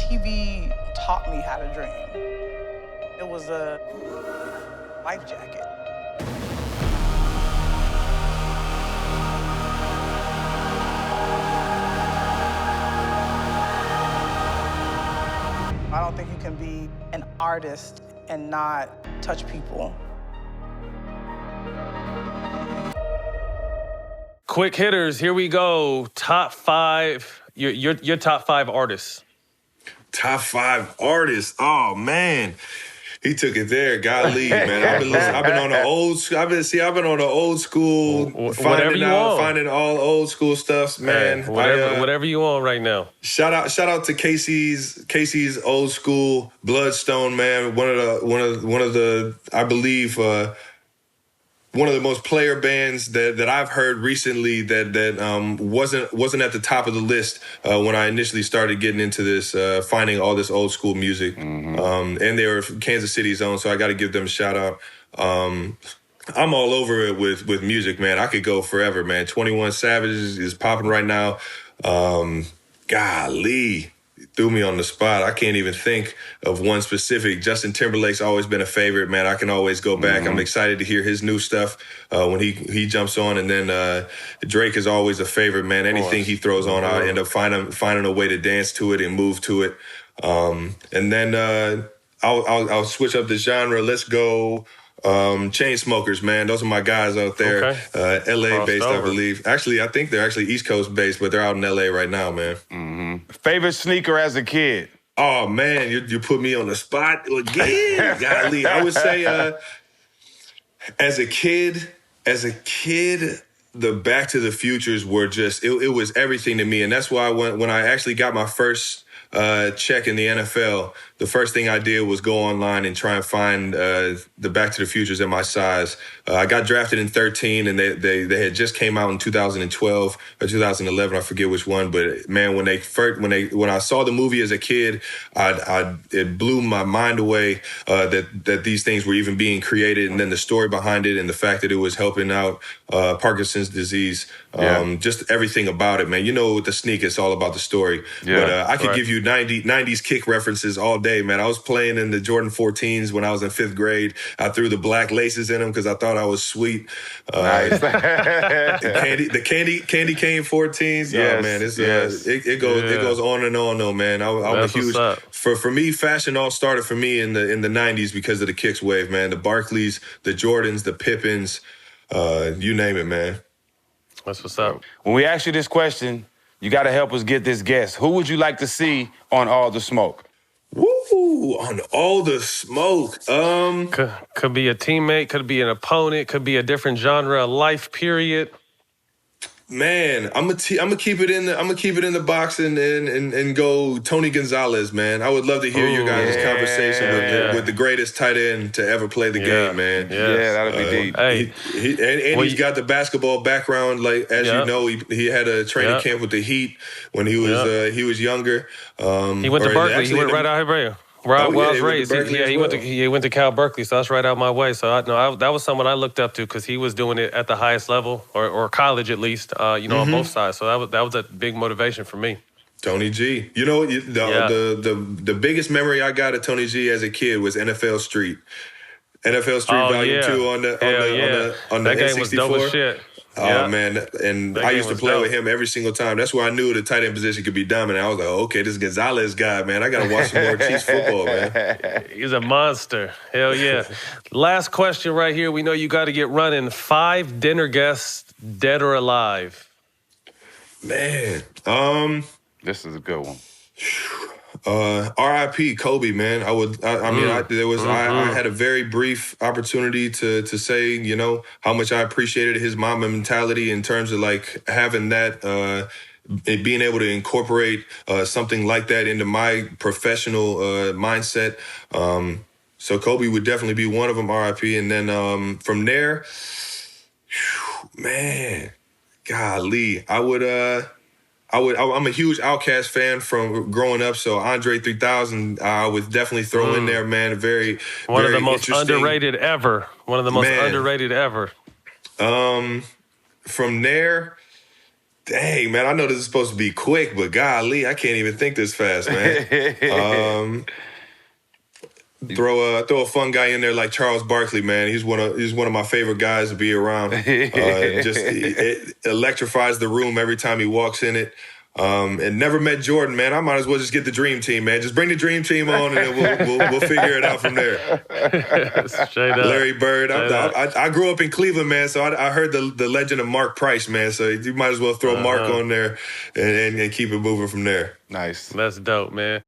TV taught me how to dream. It was a life jacket. I don't think you can be an artist and not touch people. Quick hitters, here we go. Top 5, your top 5 artists. Top 5 artists. Oh man, he took it there. Golly, man. I've been on the old. I've been on the old school. Finding all old school stuff, man. Hey, whatever you want right now. Shout out to Casey's old school Bloodstone, man. One of the I believe. One of the most player bands that I've heard recently that wasn't at the top of the list when I initially started getting into this, finding all this old school music. Mm-hmm. And they were Kansas City's own, so I got to give them a shout out. I'm all over it with music, man. I could go forever, man. 21 Savage is popping right now. Golly. Threw me on the spot. I can't even think of one specific. Justin Timberlake's always been a favorite, man. I can always go back. Mm-hmm. I'm excited to hear his new stuff when he jumps on. And then Drake is always a favorite, man. Anything he throws on, I end up finding a way to dance to it and move to it. And then I'll switch up the genre. Let's go Chainsmokers, man. Those are my guys out there. Okay. LA based, I believe. Actually, I think they're actually East Coast based, but they're out in LA right now, man. Mm-hmm. Favorite sneaker as a kid? Oh man, you put me on the spot again. Golly, I would say as a kid, the Back to the Futures were just it was everything to me, and that's why when I actually got my first check in the NFL, the first thing I did was go online and try and find the Back to the Futures in my size. I got drafted in 2013, and they had just came out in 2012 or 2011. I forget which one, but man, when I saw the movie as a kid, it blew my mind away that these things were even being created, and then the story behind it, and the fact that it was helping out Parkinson's disease. Just everything about it, man. You know, with the sneak, it's all about the story. Yeah, but I could give you 90s kick references all day, man. I was playing in the Jordan 14s when I was in 5th grade. I threw the black laces in them because I thought I was sweet. Nice. the candy cane 14s. Yes, oh man, it goes on and on though, man. I'm a huge for me. Fashion all started for me in the 90s because of the kicks wave, man. The Barkleys, the Jordans, the Pippins, you name it, man. That's what's up. When we ask you this question, you got to help us get this guess. Who would you like to see on All the Smoke? Woo! On All the Smoke. Could be a teammate, could be an opponent, could be a different genre of life, period. Man, I'm gonna keep it in the box and go Tony Gonzalez, man. I would love to hear your guys' conversation with the greatest tight end to ever play the game, man. Yeah, that'll be deep. Hey, he's got the basketball background, like as you know, he had a training camp with the Heat when he was younger. He went to Berkeley. He went right out here. Where I was raised. He went to Cal Berkeley, so that's right out my way. So that was someone I looked up to because he was doing it at the highest level, or college at least, on both sides. So that was a big motivation for me. Tony G. You know, the biggest memory I got of Tony G as a kid was NFL Street. NFL Street Volume 2 on the that N64. game was dope as shit. Oh, man. And I used to play with him every single time. That's where I knew the tight end position could be dominant. I was like, okay, this Gonzalez guy, man. I got to watch some more Chiefs football, man. He's a monster. Hell yeah. Last question right here. We know you got to get running. 5 dinner guests, dead or alive. Man. This is a good one. R.I.P. Kobe, man. I had a very brief opportunity to say, you know, how much I appreciated his Mamba mentality in terms of like having that, being able to incorporate something like that into my professional mindset. So Kobe would definitely be one of them, R.I.P. And then from there, man, golly, I'm a huge Outkast fan from growing up, so Andre 3000 I would definitely throw in there, man. One of the most underrated ever. One of the most underrated ever. From there, Dang, man, I know this is supposed to be quick, but golly, I can't even think this fast, man. Throw a fun guy in there like Charles Barkley, man. He's one of my favorite guys to be around. It electrifies the room every time he walks in it. And never met Jordan, man. I might as well just get the dream team, man. Just bring the dream team on, and then we'll figure it out from there. Straight up. Larry Bird. I grew up in Cleveland, man, so I heard the legend of Mark Price, man. So you might as well throw Mark on there and keep it moving from there. Nice. That's dope, man.